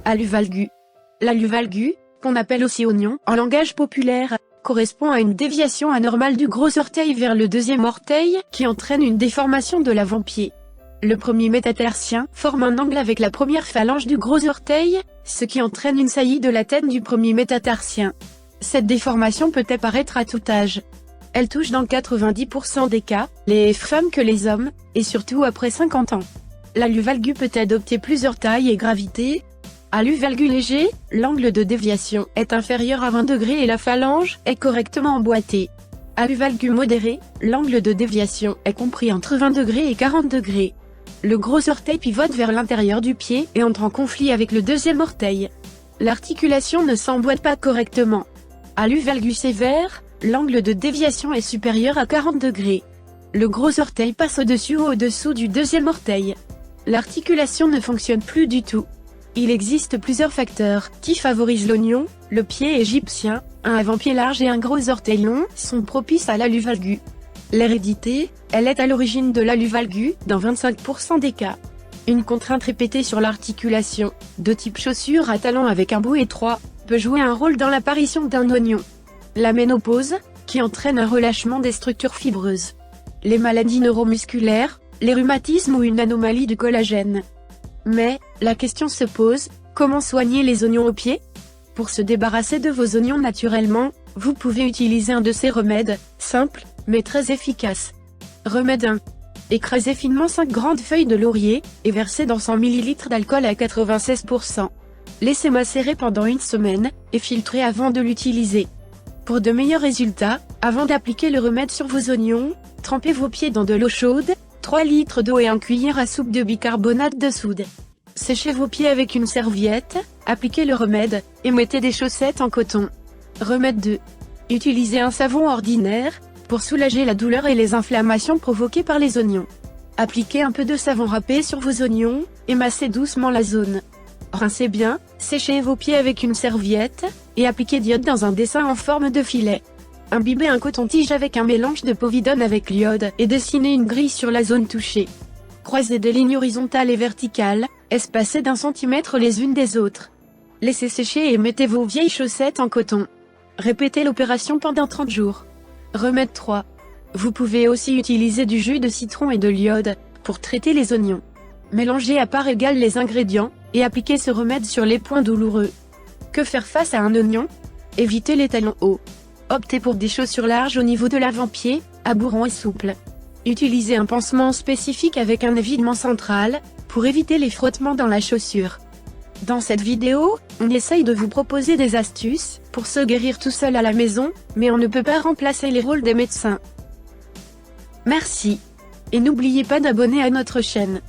Aluvalgus. L'aluvalgus, qu'on appelle aussi oignon en langage populaire, correspond à une déviation anormale du gros orteil vers le deuxième orteil qui entraîne une déformation de l'avant-pied. Le premier métatarsien forme un angle avec la première phalange du gros orteil, ce qui entraîne une saillie de la tête du premier métatarsien. Cette déformation peut apparaître à tout âge. Elle touche dans 90% des cas, les femmes que les hommes, et surtout après 50 ans. L'aluvalgus peut adopter plusieurs tailles et gravités. Aluvalgus léger, l'angle de déviation est inférieur à 20 degrés et la phalange est correctement emboîtée. Aluvalgus modéré, l'angle de déviation est compris entre 20 degrés et 40 degrés. Le gros orteil pivote vers l'intérieur du pied et entre en conflit avec le deuxième orteil. L'articulation ne s'emboîte pas correctement. Aluvalgus sévère, l'angle de déviation est supérieur à 40 degrés. Le gros orteil passe au-dessus ou au-dessous du deuxième orteil. L'articulation ne fonctionne plus du tout. Il existe plusieurs facteurs qui favorisent l'oignon. Le pied égyptien, un avant-pied large et un gros orteil long sont propices à l'aluvalgus. L'hérédité, elle est à l'origine de l'aluvalgus dans 25% des cas. Une contrainte répétée sur l'articulation, de type chaussure à talons avec un bout étroit, peut jouer un rôle dans l'apparition d'un oignon. La ménopause, qui entraîne un relâchement des structures fibreuses. Les maladies neuromusculaires, les rhumatismes ou une anomalie du collagène. Mais, la question se pose, comment soigner les oignons au pied? Pour se débarrasser de vos oignons naturellement, vous pouvez utiliser un de ces remèdes, simples, mais très efficaces. Remède 1. Écrasez finement 5 grandes feuilles de laurier, et versez dans 100 ml d'alcool à 96%. Laissez macérer pendant une semaine, et filtrez avant de l'utiliser. Pour de meilleurs résultats, avant d'appliquer le remède sur vos oignons, trempez vos pieds dans de l'eau chaude, 3 litres d'eau et 1 cuillère à soupe de bicarbonate de soude. Séchez vos pieds avec une serviette, appliquez le remède, et mettez des chaussettes en coton. Remède 2. Utilisez un savon ordinaire, pour soulager la douleur et les inflammations provoquées par les oignons. Appliquez un peu de savon râpé sur vos oignons, et massez doucement la zone. Rincez bien, séchez vos pieds avec une serviette, et appliquez d'iode dans un dessin en forme de filet. Imbibez un coton-tige avec un mélange de povidone avec l'iode et dessinez une grille sur la zone touchée. Croisez des lignes horizontales et verticales, espacées d'1 centimètre les unes des autres. Laissez sécher et mettez vos vieilles chaussettes en coton. Répétez l'opération pendant 30 jours. Remède 3. Vous pouvez aussi utiliser du jus de citron et de l'iode, pour traiter les oignons. Mélangez à part égale les ingrédients, et appliquez ce remède sur les points douloureux. Que faire face à un oignon? Évitez les talons hauts. Optez pour des chaussures larges au niveau de l'avant-pied, à bourron et souple. Utilisez un pansement spécifique avec un évidement central, pour éviter les frottements dans la chaussure. Dans cette vidéo, on essaye de vous proposer des astuces, pour se guérir tout seul à la maison, mais on ne peut pas remplacer les rôles des médecins. Merci. Et n'oubliez pas d'abonner à notre chaîne.